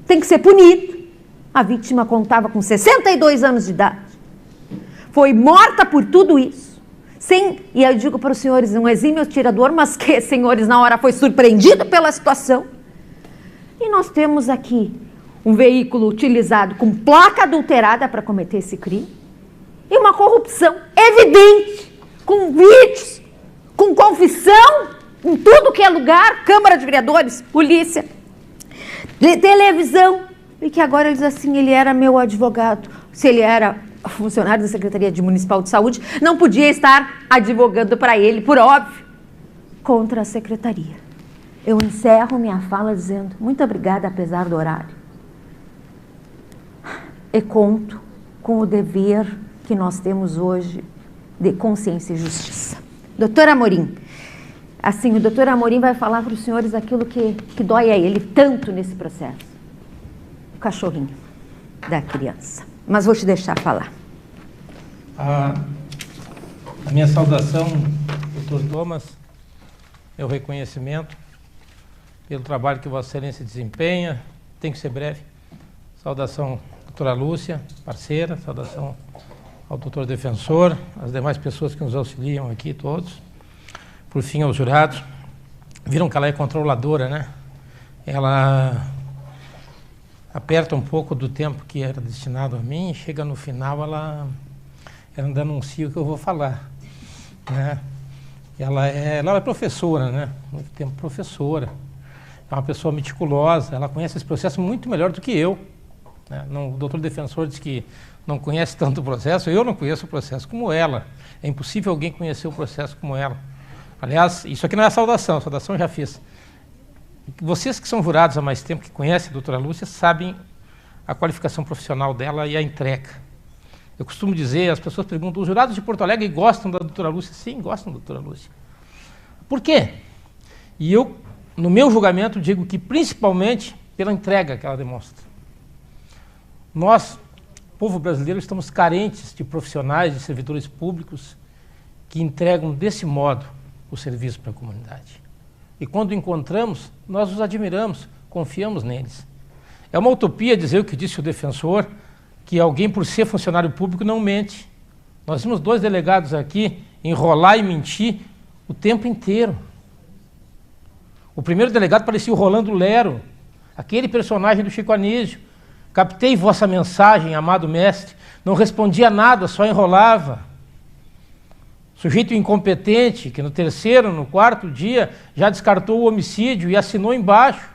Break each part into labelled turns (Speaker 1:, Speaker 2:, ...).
Speaker 1: tem que ser punido. A vítima contava com 62 anos de idade. Foi morta por tudo isso. E eu digo para os senhores, um exímio atirador, mas que, senhores, na hora foi surpreendido pela situação. E nós temos aqui um veículo utilizado com placa adulterada para cometer esse crime. E uma corrupção evidente, com vídeos, com confissão, em tudo que é lugar, Câmara de Vereadores, polícia, televisão. E que agora ele diz assim, ele era meu advogado. Se ele era funcionário da Secretaria Municipal de Saúde, não podia estar advogando para ele, por óbvio, contra a Secretaria. Eu encerro minha fala dizendo, muito obrigada, apesar do horário. E conto com o dever que nós temos hoje de consciência e justiça. Doutor Amorim, assim, o doutor Amorim vai falar para os senhores aquilo que dói a ele tanto nesse processo. O cachorrinho da criança. Mas vou te deixar falar.
Speaker 2: A minha saudação, doutor Thomas, meu reconhecimento pelo trabalho que Vossa Excelência desempenha, tem que ser breve. Saudação, doutora Lúcia, parceira, saudação ao doutor defensor, as demais pessoas que nos auxiliam aqui, todos. Por fim, aos jurados. Viram que ela é controladora, né? Ela aperta um pouco do tempo que era destinado a mim e chega no final, ela ainda anuncia o que eu vou falar, né? Ela é professora, né? Muito tempo professora. É uma pessoa meticulosa, ela conhece esse processo muito melhor do que eu. Né? O doutor defensor diz que não conhece tanto o processo, eu não conheço o processo como ela. É impossível alguém conhecer o processo como ela. Aliás, isso aqui não é a saudação eu já fiz. Vocês que são jurados há mais tempo, que conhecem a doutora Lúcia, sabem a qualificação profissional dela e a entrega. Eu costumo dizer, as pessoas perguntam, os jurados de Porto Alegre gostam da doutora Lúcia? Sim, gostam da doutora Lúcia. Por quê? E eu, no meu julgamento, digo que principalmente pela entrega que ela demonstra. Nós, povo brasileiro, estamos carentes de profissionais, de servidores públicos que entregam desse modo o serviço para a comunidade. E quando encontramos, nós os admiramos, confiamos neles. É uma utopia dizer o que disse o defensor, que alguém, por ser funcionário público, não mente. Nós temos 2 delegados aqui enrolar e mentir o tempo inteiro. O primeiro delegado parecia o Rolando Lero, aquele personagem do Chico Anísio. Captei vossa mensagem, amado mestre, não respondia nada, só enrolava. Sujeito incompetente, que no 3º, no 4º dia, já descartou o homicídio e assinou embaixo.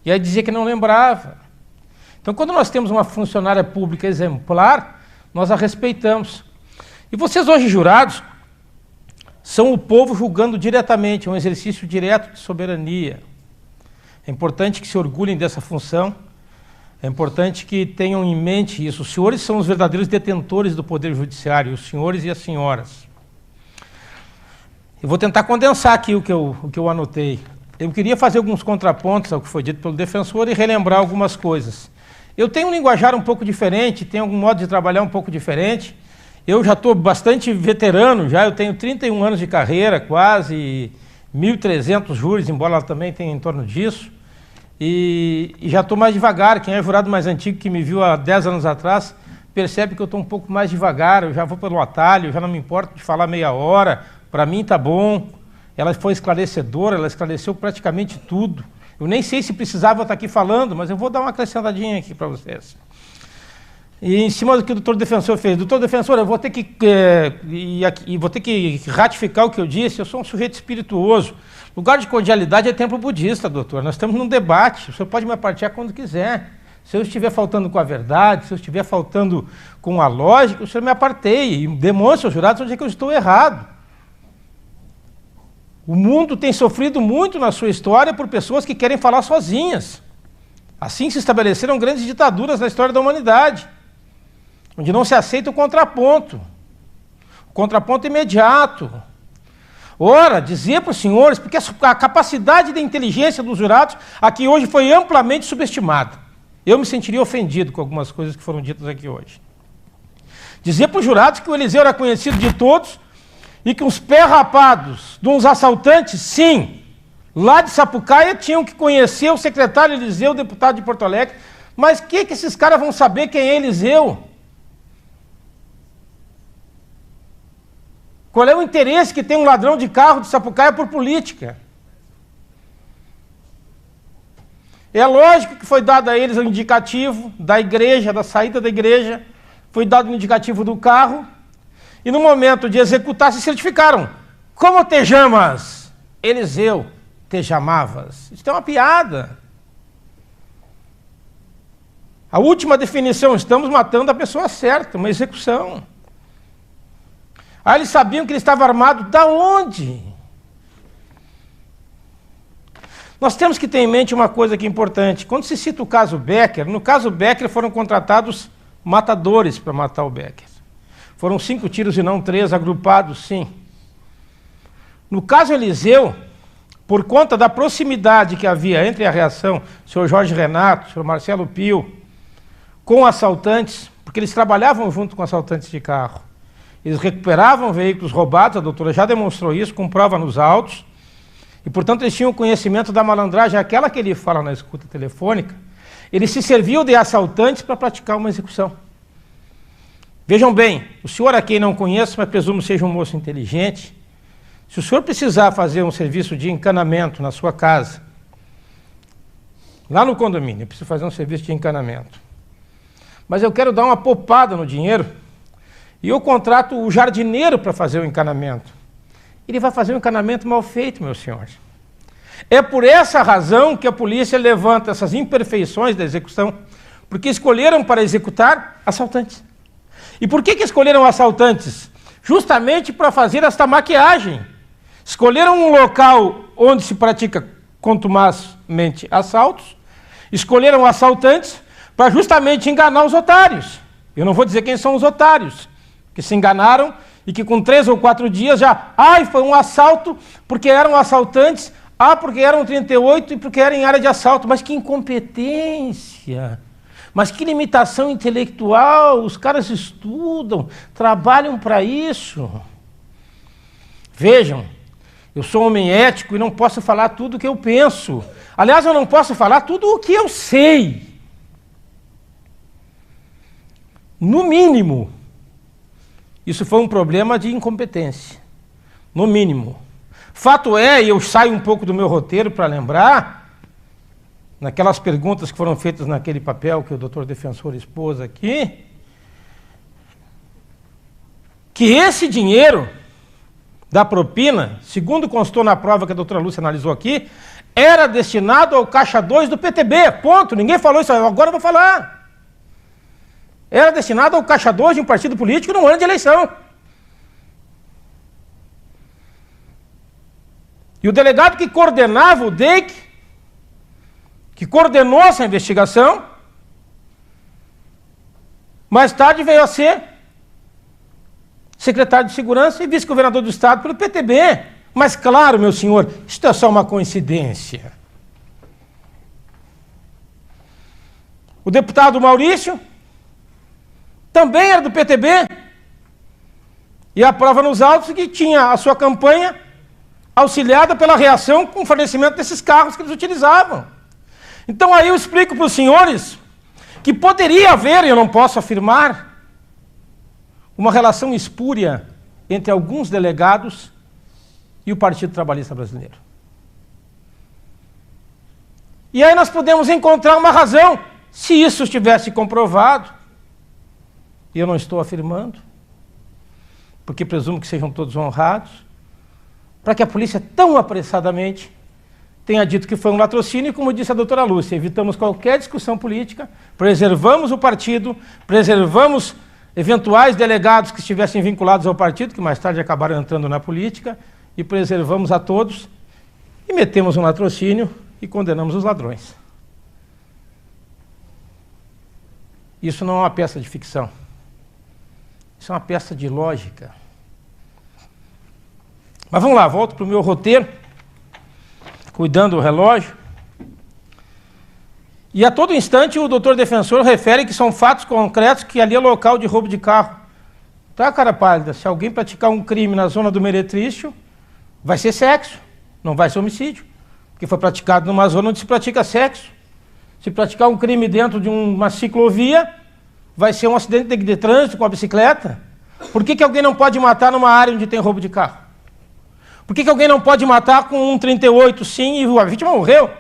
Speaker 2: E aí dizia que não lembrava. Então, quando nós temos uma funcionária pública exemplar, nós a respeitamos. E vocês hoje, jurados, são o povo julgando diretamente, é um exercício direto de soberania. É importante que se orgulhem dessa função, é importante que tenham em mente isso. Os senhores são os verdadeiros detentores do Poder Judiciário, os senhores e as senhoras. Eu vou tentar condensar aqui o que eu anotei. Eu queria fazer alguns contrapontos ao que foi dito pelo defensor e relembrar algumas coisas. Eu tenho um linguajar um pouco diferente, tenho algum modo de trabalhar um pouco diferente. Eu já estou bastante veterano, eu tenho 31 anos de carreira, quase 1.300 júris, embora ela também tenha em torno disso. E já estou mais devagar. Quem é jurado mais antigo que me viu há 10 anos atrás, percebe que eu estou um pouco mais devagar, eu já vou pelo atalho, já não me importo de falar meia hora, para mim está bom. Ela foi esclarecedora, ela esclareceu praticamente tudo. Eu nem sei se precisava estar aqui falando, mas eu vou dar uma acrescentadinha aqui para vocês. E em cima do que o doutor defensor fez, doutor defensor, eu vou ter que ratificar o que eu disse, eu sou um sujeito espirituoso. Lugar de cordialidade é templo budista, doutor. Nós estamos num debate, o senhor pode me apartear quando quiser. Se eu estiver faltando com a verdade, se eu estiver faltando com a lógica, o senhor me aparteie e demonstre aos jurados onde é que eu estou errado. O mundo tem sofrido muito na sua história por pessoas que querem falar sozinhas. Assim se estabeleceram grandes ditaduras na história da humanidade, onde não se aceita o contraponto imediato. Ora, dizer para os senhores, porque a capacidade de inteligência dos jurados aqui hoje foi amplamente subestimada. Eu me sentiria ofendido com algumas coisas que foram ditas aqui hoje. Dizer para os jurados que o Eliseu era conhecido de todos e que uns pés rapados de uns assaltantes, sim, lá de Sapucaia tinham que conhecer o secretário Eliseu, deputado de Porto Alegre. Mas que esses caras vão saber quem é Eliseu? Qual é o interesse que tem um ladrão de carro de Sapucaia por política? É lógico que foi dado a eles o indicativo da igreja, da saída da igreja, foi dado o indicativo do carro, e no momento de executar se certificaram. Como te chamas? Eliseu, te chamavas. Isso é uma piada. A última definição, estamos matando a pessoa certa, uma execução. Aí eles sabiam que ele estava armado, da onde? Nós temos que ter em mente uma coisa que é importante. Quando se cita o caso Becker, no caso Becker foram contratados matadores para matar o Becker. Foram 5 tiros e não 3, agrupados, sim. No caso Eliseu, por conta da proximidade que havia entre a reação, o senhor Jorge Renato, o senhor Marcelo Pio, com assaltantes, porque eles trabalhavam junto com assaltantes de carro. Eles recuperavam veículos roubados, a doutora já demonstrou isso, com prova nos autos, e, portanto, eles tinham conhecimento da malandragem, aquela que ele fala na escuta telefônica. Ele se serviu de assaltantes para praticar uma execução. Vejam bem, o senhor a quem não conheço, mas presumo seja um moço inteligente, se o senhor precisar fazer um serviço de encanamento na sua casa, lá no condomínio, eu preciso fazer um serviço de encanamento, mas eu quero dar uma poupada no dinheiro, e eu contrato o jardineiro para fazer o encanamento. Ele vai fazer um encanamento mal feito, meu senhor. É por essa razão que a polícia levanta essas imperfeições da execução, porque escolheram para executar assaltantes. E por que escolheram assaltantes? Justamente para fazer esta maquiagem. Escolheram um local onde se pratica contumazmente assaltos, escolheram assaltantes para justamente enganar os otários. Eu não vou dizer quem são os otários, que se enganaram e que com 3 ou 4 dias já, foi um assalto porque eram assaltantes, porque eram 38 e porque eram em área de assalto. Mas que incompetência, mas que limitação intelectual, os caras estudam, trabalham para isso. Vejam, eu sou um homem ético e não posso falar tudo o que eu penso. Aliás, eu não posso falar tudo o que eu sei. No mínimo, isso foi um problema de incompetência, no mínimo. Fato é, e eu saio um pouco do meu roteiro para lembrar, naquelas perguntas que foram feitas naquele papel que o doutor defensor expôs aqui, que esse dinheiro da propina, segundo constou na prova que a doutora Lúcia analisou aqui, era destinado ao caixa 2 do PTB, ponto. Ninguém falou isso, agora eu vou falar. Era destinado ao caixa 2 de um partido político no ano de eleição. E o delegado que coordenava o DEIC, que coordenou essa investigação, mais tarde veio a ser secretário de Segurança e vice-governador do Estado pelo PTB. Mas claro, meu senhor, isso é só uma coincidência. O deputado Maurício também era do PTB, e a prova nos autos que tinha a sua campanha auxiliada pela reação com o fornecimento desses carros que eles utilizavam. Então aí eu explico para os senhores que poderia haver, e eu não posso afirmar, uma relação espúria entre alguns delegados e o Partido Trabalhista Brasileiro. E aí nós podemos encontrar uma razão, se isso estivesse comprovado. E eu não estou afirmando, porque presumo que sejam todos honrados, para que a polícia tão apressadamente tenha dito que foi um latrocínio, e como disse a doutora Lúcia, evitamos qualquer discussão política, preservamos o partido, preservamos eventuais delegados que estivessem vinculados ao partido, que mais tarde acabaram entrando na política, e preservamos a todos, e metemos um latrocínio e condenamos os ladrões. Isso não é uma peça de ficção. Isso é uma peça de lógica. Mas vamos lá, volto para o meu roteiro, cuidando do relógio. E a todo instante o doutor defensor refere que são fatos concretos, que ali é local de roubo de carro. Tá, cara pálida? Se alguém praticar um crime na zona do Meretrício, vai ser sexo, não vai ser homicídio. Porque foi praticado numa zona onde se pratica sexo. Se praticar um crime dentro de uma ciclovia, vai ser um acidente de trânsito com a bicicleta. Por que alguém não pode matar numa área onde tem roubo de carro? Por que alguém não pode matar com um 38 sim e a vítima morreu?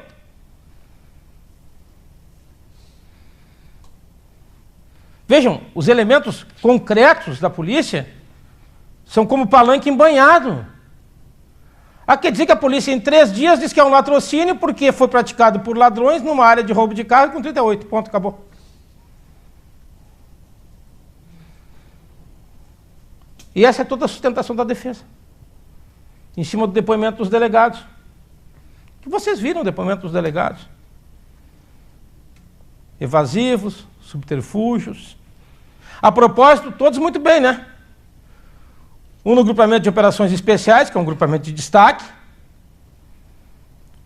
Speaker 2: Vejam, os elementos concretos da polícia são como palanque embanhado. Quer dizer que a polícia em 3 dias diz que é um latrocínio porque foi praticado por ladrões numa área de roubo de carro com 38, ponto, acabou. E essa é toda a sustentação da defesa. Em cima do depoimento dos delegados. Que vocês viram o depoimento dos delegados. Evasivos, subterfúgios. A propósito, todos muito bem, né? Um no grupamento de operações especiais, que é um grupamento de destaque.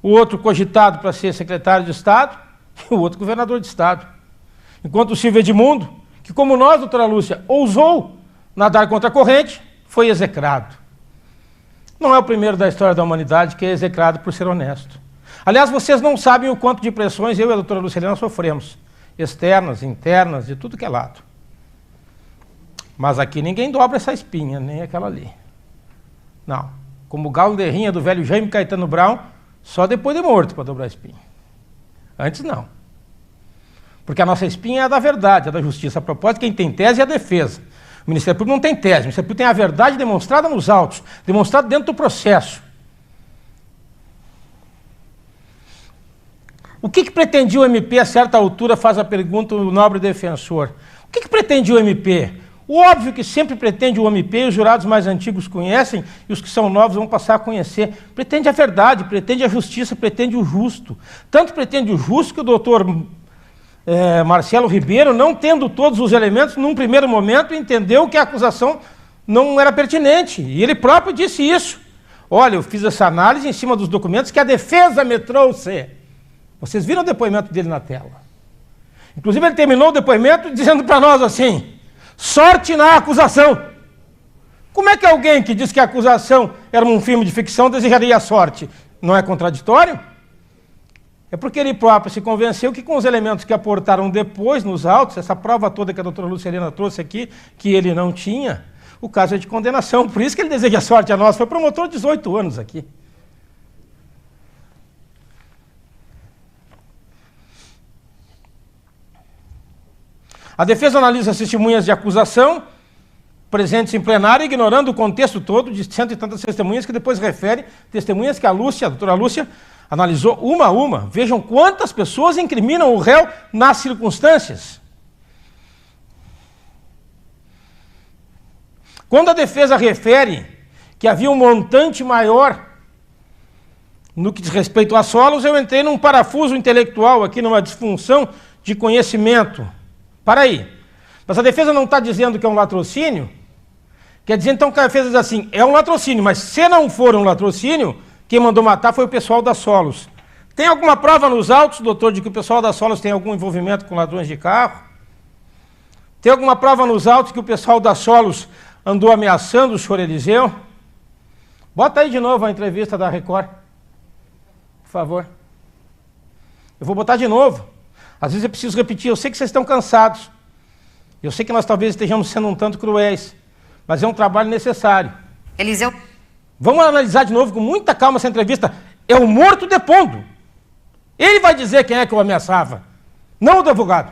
Speaker 2: O outro cogitado para ser secretário de Estado. E o outro governador de Estado. Enquanto o Silvio Edmundo, que como nós, doutora Lúcia, ousou nadar contra a corrente, foi execrado. Não é o primeiro da história da humanidade que é execrado por ser honesto. Aliás, vocês não sabem o quanto de pressões eu e a doutora Lucilena sofremos. Externas, internas, de tudo que é lado. Mas aqui ninguém dobra essa espinha, nem aquela ali. Não. Como o galo de rinha do velho Jaime Caetano Brown, só depois de morto para dobrar a espinha. Antes não. Porque a nossa espinha é a da verdade, é da justiça. A propósito, quem tem tese é a defesa. O Ministério Público não tem tese, o Ministério Público tem a verdade demonstrada nos autos, demonstrada dentro do processo. O que pretendia o MP, a certa altura, faz a pergunta o nobre defensor. O que pretendia o MP? O óbvio que sempre pretende o MP, os jurados mais antigos conhecem, e os que são novos vão passar a conhecer. Pretende a verdade, pretende a justiça, pretende o justo. Tanto pretende o justo que o doutor Marcelo Ribeiro, não tendo todos os elementos, num primeiro momento, entendeu que a acusação não era pertinente. E ele próprio disse isso. Olha, eu fiz essa análise em cima dos documentos que a defesa me trouxe. Vocês viram o depoimento dele na tela. Inclusive, ele terminou o depoimento dizendo para nós assim, sorte na acusação. Como é que alguém que diz que a acusação era um filme de ficção desejaria a sorte? Não é contraditório? É porque ele próprio se convenceu que com os elementos que aportaram depois nos autos, essa prova toda que a doutora Lucilena trouxe aqui, que ele não tinha, o caso é de condenação. Por isso que ele deseja sorte a nós. Foi promotor de 18 anos aqui. A defesa analisa as testemunhas de acusação presentes em plenário, ignorando o contexto todo de cento e tantas testemunhas, que depois refere testemunhas que a doutora Lúcia, analisou uma a uma. Vejam quantas pessoas incriminam o réu nas circunstâncias. Quando a defesa refere que havia um montante maior no que diz respeito a solos, eu entrei num parafuso intelectual aqui, numa disfunção de conhecimento. Para aí. Mas a defesa não está dizendo que é um latrocínio? Quer dizer, então, que a defesa diz assim, é um latrocínio, mas se não for um latrocínio, quem mandou matar foi o pessoal da Solos. Tem alguma prova nos autos, doutor, de que o pessoal da Solos tem algum envolvimento com ladrões de carro? Tem alguma prova nos autos que o pessoal da Solos andou ameaçando o senhor Eliseu? Bota aí de novo a entrevista da Record. Por favor. Eu vou botar de novo. Às vezes eu preciso repetir, eu sei que vocês estão cansados. Eu sei que nós talvez estejamos sendo um tanto cruéis, mas é um trabalho necessário.
Speaker 3: Eliseu...
Speaker 2: Vamos analisar de novo com muita calma essa entrevista. É o morto depondo. Ele vai dizer quem é que o ameaçava, não o advogado.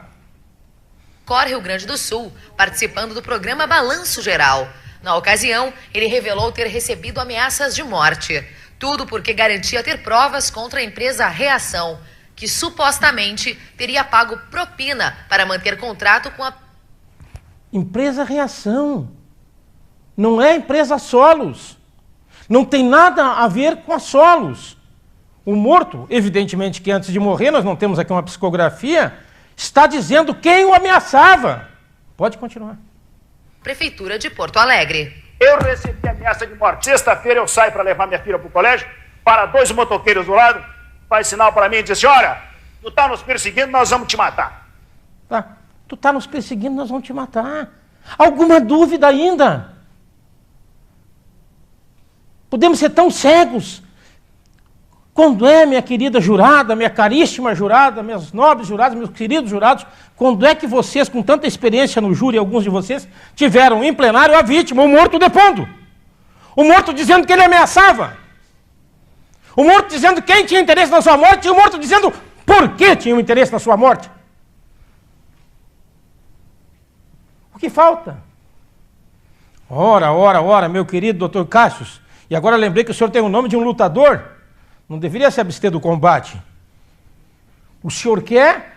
Speaker 3: Record Rio Grande do Sul, participando do programa Balanço Geral. Na ocasião, ele revelou ter recebido ameaças de morte. Tudo porque garantia ter provas contra a empresa Reação, que supostamente teria pago propina para manter contrato com a...
Speaker 2: Empresa Reação. Não é empresa Solos. Não tem nada a ver com a Solos. O morto, evidentemente que antes de morrer, nós não temos aqui uma psicografia, está dizendo quem o ameaçava. Pode continuar.
Speaker 3: Prefeitura de Porto Alegre.
Speaker 4: Eu recebi ameaça de morte. Sexta-feira eu saio para levar minha filha para o colégio, para 2 motoqueiros do lado, faz sinal para mim e diz, olha, tu tá nos perseguindo, nós vamos te matar.
Speaker 2: Tá, tu tá nos perseguindo, nós vamos te matar. Alguma dúvida ainda? Podemos ser tão cegos. Quando é, minha querida jurada, minha caríssima jurada, meus nobres jurados, meus queridos jurados, quando é que vocês, com tanta experiência no júri, alguns de vocês, tiveram em plenário a vítima, o morto depondo? O morto dizendo que ele ameaçava. O morto dizendo quem tinha interesse na sua morte e o morto dizendo por que tinha um interesse na sua morte. O que falta? Ora, meu querido doutor Cassius, e agora lembrei que o senhor tem o nome de um lutador, não deveria se abster do combate. O senhor quer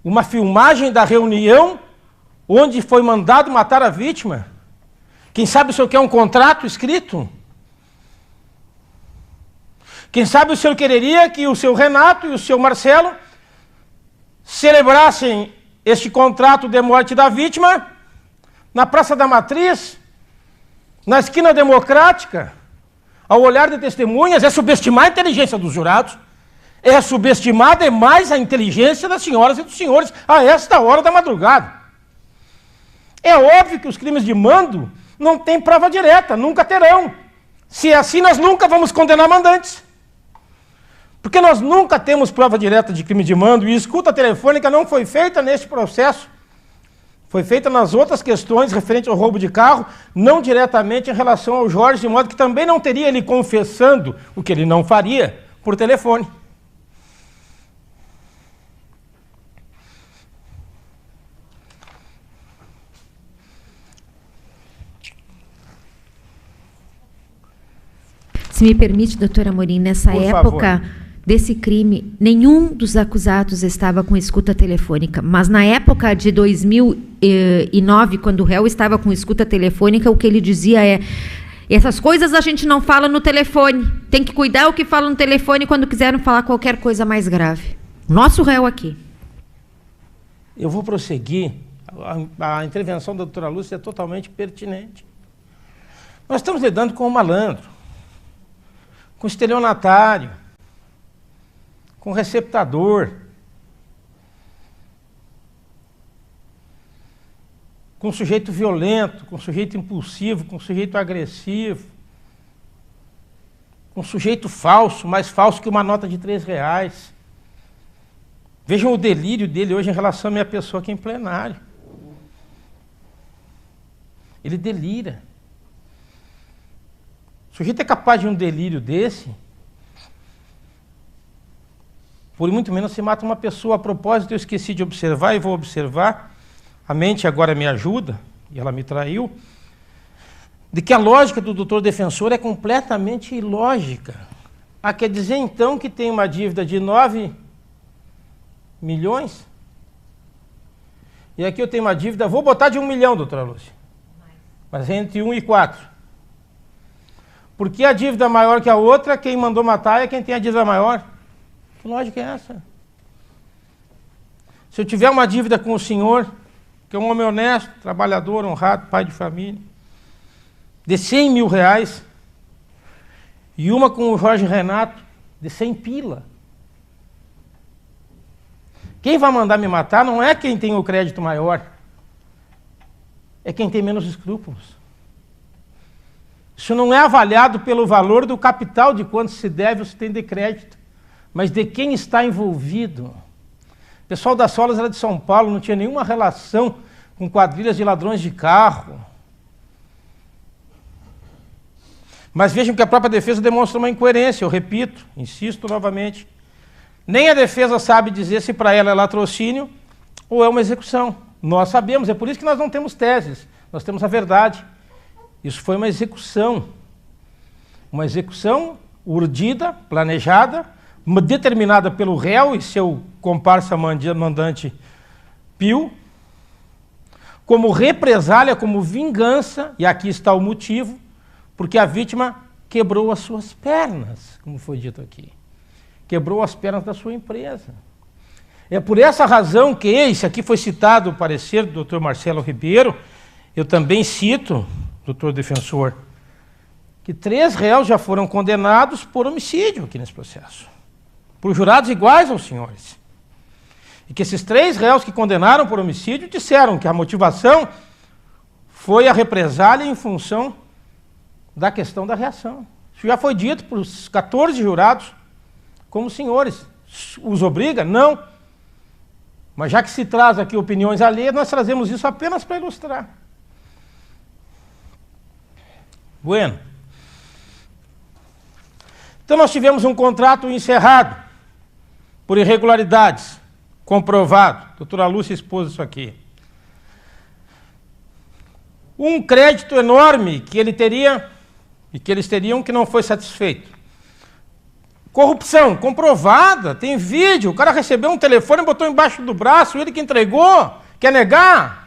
Speaker 2: uma filmagem da reunião onde foi mandado matar a vítima? Quem sabe o senhor quer um contrato escrito? Quem sabe o senhor quereria que o seu Renato e o seu Marcelo celebrassem este contrato de morte da vítima na Praça da Matriz, na esquina democrática, ao olhar de testemunhas? É subestimar a inteligência dos jurados, é subestimar demais a inteligência das senhoras e dos senhores a esta hora da madrugada. É óbvio que os crimes de mando não têm prova direta, nunca terão. Se é assim, nós nunca vamos condenar mandantes. Porque nós nunca temos prova direta de crime de mando e escuta telefônica não foi feita neste processo. Foi feita nas outras questões referentes ao roubo de carro, não diretamente em relação ao Jorge, de modo que também não teria ele confessando o que ele não faria por telefone.
Speaker 1: Se me permite, doutora Amorim, nessa
Speaker 2: Por
Speaker 1: época
Speaker 2: favor.
Speaker 1: desse crime, nenhum dos acusados estava com escuta telefônica. Mas na época de 2009, quando o réu estava com escuta telefônica, o que ele dizia é: essas coisas a gente não fala no telefone. Tem que cuidar o que fala no telefone quando quiserem falar qualquer coisa mais grave. Nosso réu aqui.
Speaker 2: Eu vou prosseguir. A intervenção da doutora Lúcia é totalmente pertinente. Nós estamos lidando com um malandro, com estelionatário, com receptador, com sujeito violento, com sujeito impulsivo, com sujeito agressivo, com sujeito falso, mais falso que uma nota de R$3. Vejam o delírio dele hoje em relação à minha pessoa aqui em plenário. Ele delira. O sujeito é capaz de um delírio desse, por muito menos se mata uma pessoa. A propósito, eu esqueci de observar e vou observar, a mente agora me ajuda, e ela me traiu, de que a lógica do doutor defensor é completamente ilógica. Quer dizer, então, que tem uma dívida de 9 milhões? E aqui eu tenho uma dívida, vou botar de 1 milhão, doutora Lúcia, mas entre 1 e 4. Porque a dívida maior que a outra, quem mandou matar é quem tem a dívida maior. Que lógica é essa? Se eu tiver uma dívida com o senhor, que é um homem honesto, trabalhador, honrado, pai de família, de 100 mil reais, e uma com o Jorge Renato, de 100 pila. Quem vai mandar me matar não é quem tem o crédito maior, é quem tem menos escrúpulos. Isso não é avaliado pelo valor do capital de quanto se deve ou se tem de crédito, mas de quem está envolvido. O pessoal da Solas era de São Paulo, não tinha nenhuma relação com quadrilhas de ladrões de carro. Mas vejam que a própria defesa demonstra uma incoerência, eu repito, insisto novamente. Nem a defesa sabe dizer se para ela é latrocínio ou é uma execução. Nós sabemos, é por isso que nós não temos teses, nós temos a verdade. Isso foi uma execução urdida, planejada, determinada pelo réu e seu comparsa mandante Pio, como represália, como vingança, e aqui está o motivo, porque a vítima quebrou as suas pernas, como foi dito aqui. Quebrou as pernas da sua empresa. É por essa razão que esse aqui foi citado o parecer do Dr. Marcelo Ribeiro, eu também cito, doutor defensor, que 3 réus já foram condenados por homicídio aqui nesse processo, por jurados iguais aos senhores. E que esses 3 réus que condenaram por homicídio disseram que a motivação foi a represália em função da questão da reação. Isso já foi dito para os 14 jurados, como senhores. Os obriga? Não. Mas já que se traz aqui opiniões alheias, nós trazemos isso apenas para ilustrar. Bueno. Então nós tivemos um contrato encerrado por irregularidades, comprovado. A doutora Lúcia expôs isso aqui. Um crédito enorme que ele teria e que eles teriam que não foi satisfeito. Corrupção comprovada, tem vídeo. O cara recebeu um telefone e botou embaixo do braço, ele que entregou, quer negar.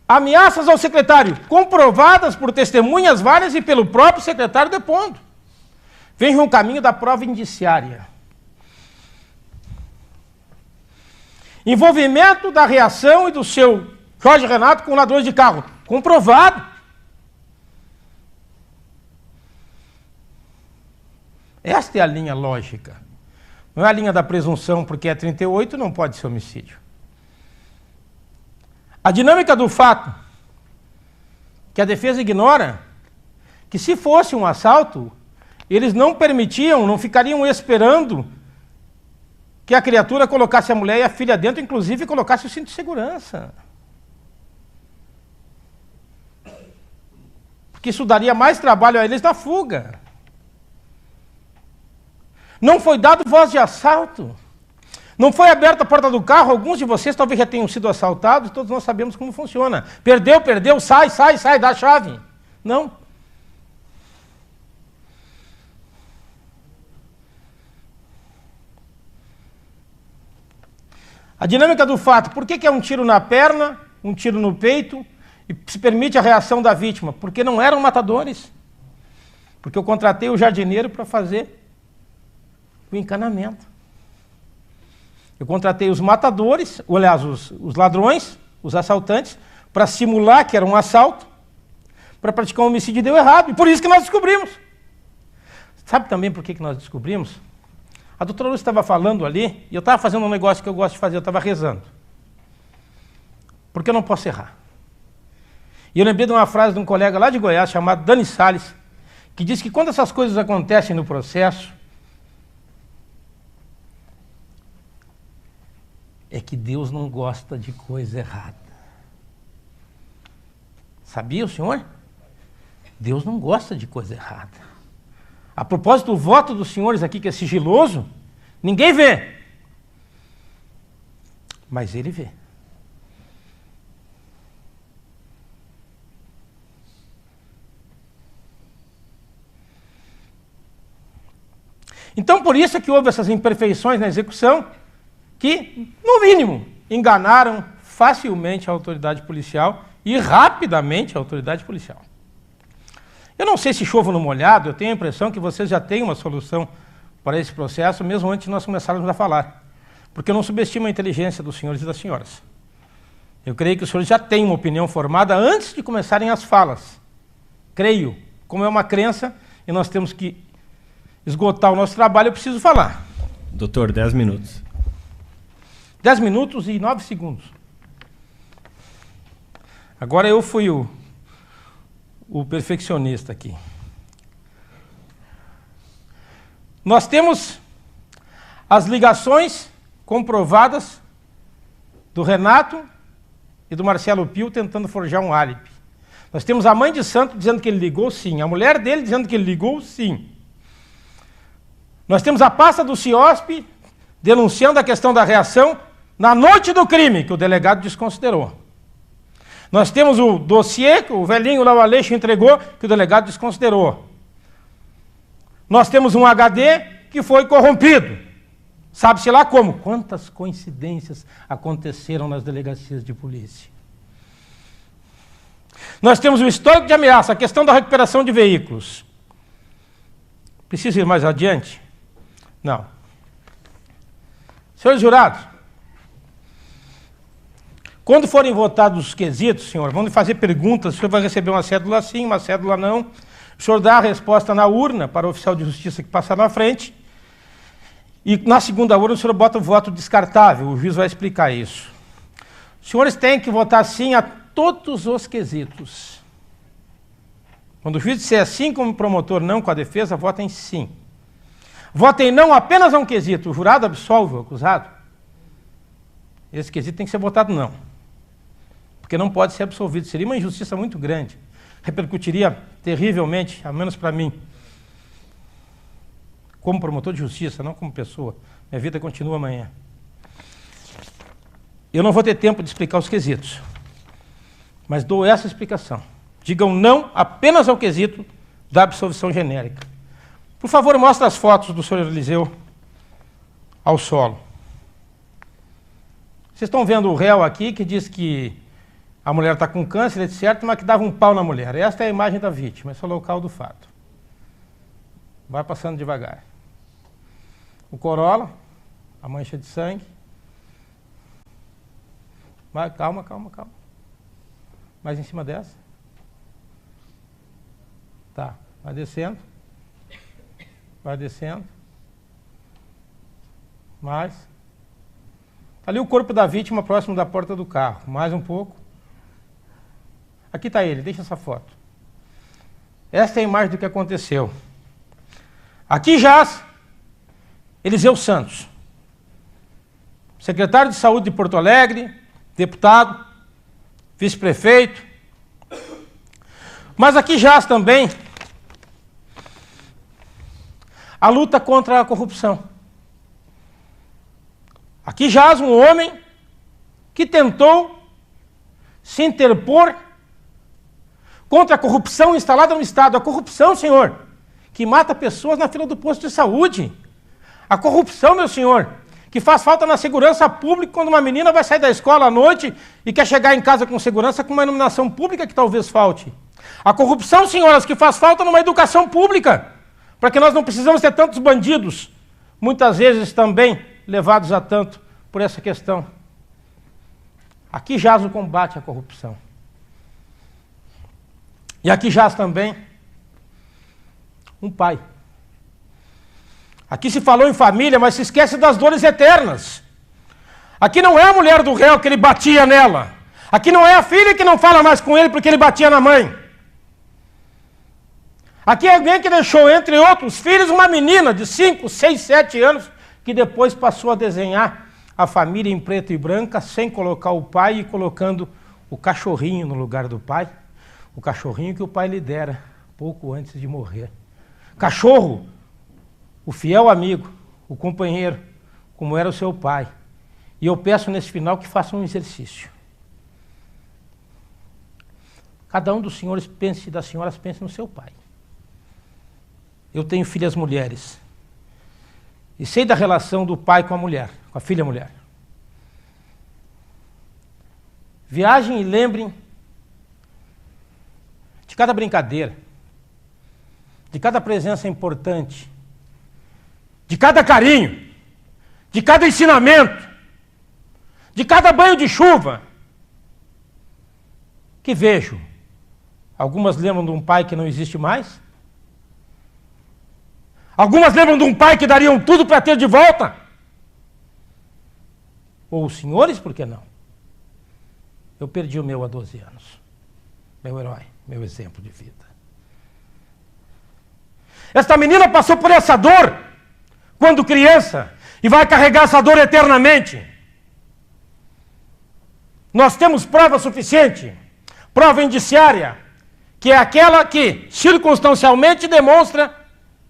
Speaker 2: Ameaças ao secretário, comprovadas por testemunhas várias e pelo próprio secretário depondo. Vem um caminho da prova indiciária. Envolvimento da reação e do seu Jorge Renato com ladrões de carro, comprovado. Esta é a linha lógica. Não é a linha da presunção, porque é 38, não pode ser homicídio. A dinâmica do fato, que a defesa ignora, que se fosse um assalto, eles não permitiam, não ficariam esperando que a criatura colocasse a mulher e a filha dentro, inclusive colocasse o cinto de segurança. Porque isso daria mais trabalho a eles na fuga. Não foi dado voz de assalto. Não foi aberta a porta do carro, alguns de vocês talvez já tenham sido assaltados, todos nós sabemos como funciona. Perdeu, sai, dá a chave. Não. A dinâmica do fato, por que é um tiro na perna, um tiro no peito, e se permite a reação da vítima? Porque não eram matadores. Porque eu contratei o jardineiro para fazer o encanamento. Eu contratei os matadores, ou, aliás, os ladrões, os assaltantes, para simular que era um assalto, para praticar um homicídio e deu errado. E por isso que nós descobrimos. Sabe também por que nós descobrimos? A doutora Lúcia estava falando ali, e eu estava fazendo um negócio que eu gosto de fazer, eu estava rezando. Porque eu não posso errar. E eu lembrei de uma frase de um colega lá de Goiás, chamado Dani Salles, que diz que quando essas coisas acontecem no processo, é que Deus não gosta de coisa errada. Sabia o senhor? Deus não gosta de coisa errada. A propósito, o voto dos senhores aqui, que é sigiloso, ninguém vê. Mas ele vê. Então, por isso é que houve essas imperfeições na execução, que, no mínimo, enganaram facilmente a autoridade policial e rapidamente a autoridade policial. Eu não sei se chovo no molhado, eu tenho a impressão que vocês já têm uma solução para esse processo, mesmo antes de nós começarmos a falar. Porque eu não subestimo a inteligência dos senhores e das senhoras. Eu creio que os senhores já têm uma opinião formada antes de começarem as falas. Creio. Como é uma crença e nós temos que esgotar o nosso trabalho, eu preciso falar.
Speaker 5: Doutor, 10 minutos.
Speaker 2: 10 minutos e 9 segundos. Agora eu fui o perfeccionista aqui. Nós temos as ligações comprovadas do Renato e do Marcelo Pio tentando forjar um álibi. Nós temos a mãe de santo dizendo que ele ligou, sim. A mulher dele dizendo que ele ligou, sim. Nós temos a pasta do CIOSP denunciando a questão da reação na noite do crime, que o delegado desconsiderou. Nós temos o dossiê que o velhinho lá, o Aleixo, entregou, que o delegado desconsiderou. Nós temos um HD que foi corrompido. Sabe-se lá como? Quantas coincidências aconteceram nas delegacias de polícia. Nós temos o histórico de ameaça, a questão da recuperação de veículos. Preciso ir mais adiante? Não. Senhores jurados, quando forem votados os quesitos, senhor, vão lhe fazer perguntas, o senhor vai receber uma cédula sim, uma cédula não. O senhor dá a resposta na urna para o oficial de justiça que passar na frente. E na segunda urna o senhor bota o voto descartável, o juiz vai explicar isso. Os senhores têm que votar sim a todos os quesitos. Quando o juiz disser sim como promotor, não com a defesa, vota em sim. Vota em não apenas a um quesito. O jurado absolve o acusado. Esse quesito tem que ser votado não. Porque não pode ser absolvido. Seria uma injustiça muito grande. Repercutiria terrivelmente, ao menos para mim, como promotor de justiça, não como pessoa. Minha vida continua amanhã. Eu não vou ter tempo de explicar os quesitos, mas dou essa explicação. Digam não apenas ao quesito da absolvição genérica. Por favor, mostre as fotos do senhor Eliseu ao solo. Vocês estão vendo o réu aqui que diz que a mulher está com câncer, etc., mas que dava um pau na mulher. Esta é a imagem da vítima, esse é o local do fato. Vai passando devagar. O corolla, a mancha de sangue. Vai, calma, calma, calma. Mais em cima dessa. Tá, vai descendo. Vai descendo. Mais. Ali o corpo da vítima próximo da porta do carro. Mais um pouco. Aqui está ele, deixa essa foto. Esta é a imagem do que aconteceu. Aqui jaz Eliseu Santos, secretário de Saúde de Porto Alegre, deputado, vice-prefeito. Mas aqui jaz também a luta contra a corrupção. Aqui jaz um homem que tentou se interpor contra a corrupção instalada no Estado. A corrupção, senhor, que mata pessoas na fila do posto de saúde. A corrupção, meu senhor, que faz falta na segurança pública quando uma menina vai sair da escola à noite e quer chegar em casa com segurança com uma iluminação pública que talvez falte. A corrupção, senhoras, que faz falta numa educação pública, para que nós não precisamos ter tantos bandidos, muitas vezes também levados a tanto por essa questão. Aqui jaz o combate à corrupção. E aqui jaz também um pai. Aqui se falou em família, mas se esquece das dores eternas. Aqui não é a mulher do réu que ele batia nela. Aqui não é a filha que não fala mais com ele porque ele batia na mãe. Aqui é alguém que deixou, entre outros filhos, uma menina de 5, 6, 7 anos, que depois passou a desenhar a família em preto e branca, sem colocar o pai e colocando o cachorrinho no lugar do pai. O cachorrinho que o pai lhe dera pouco antes de morrer. Cachorro, o fiel amigo, o companheiro, como era o seu pai. E eu peço nesse final que façam um exercício. Cada um dos senhores pense e das senhoras pense no seu pai. Eu tenho filhas mulheres. E sei da relação do pai com a mulher, com a filha mulher. Viajem e lembrem de cada brincadeira, de cada presença importante, de cada carinho, de cada ensinamento, de cada banho de chuva, que vejo. Algumas lembram de um pai que não existe mais. Algumas lembram de um pai que dariam tudo para ter de volta. Ou os senhores, por que não? Eu perdi o meu há 12 anos. Meu herói, meu exemplo de vida. Esta menina passou por essa dor quando criança e vai carregar essa dor eternamente. Nós temos prova suficiente, prova indiciária, que é aquela que circunstancialmente demonstra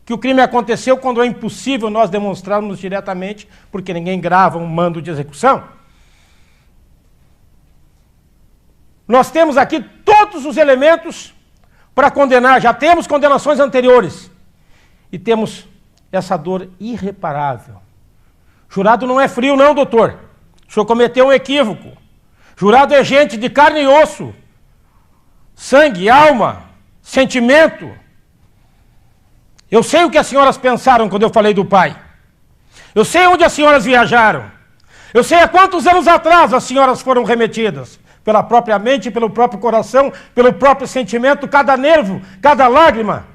Speaker 2: que o crime aconteceu quando é impossível nós demonstrarmos diretamente, porque ninguém grava um mando de execução. Nós temos aqui todos os elementos para condenar, já temos condenações anteriores. E temos essa dor irreparável. Jurado não é frio não, doutor. O senhor cometeu um equívoco. Jurado é gente de carne e osso. Sangue, alma, sentimento. Eu sei o que as senhoras pensaram quando eu falei do pai. Eu sei onde as senhoras viajaram. Eu sei há quantos anos atrás as senhoras foram remetidas. Pela própria mente, pelo próprio coração, pelo próprio sentimento, cada nervo, cada lágrima,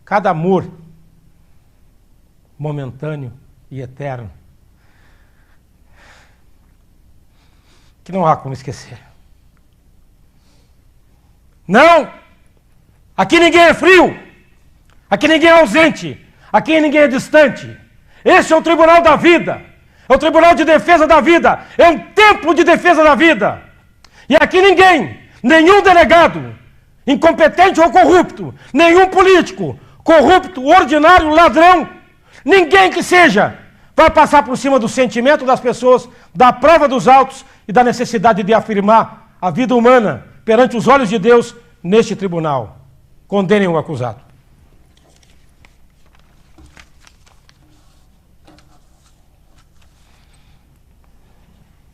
Speaker 2: cada amor momentâneo e eterno, que não há como esquecer. Não Aqui ninguém é frio. Aqui ninguém é ausente. Aqui ninguém é distante. Esse é o tribunal da vida. É o tribunal de defesa da vida. É um templo de defesa da vida. E aqui ninguém, nenhum delegado, incompetente ou corrupto, nenhum político, corrupto, ordinário, ladrão, ninguém que seja, vai passar por cima do sentimento das pessoas, da prova dos autos e da necessidade de afirmar a vida humana perante os olhos de Deus neste tribunal. Condenem o acusado.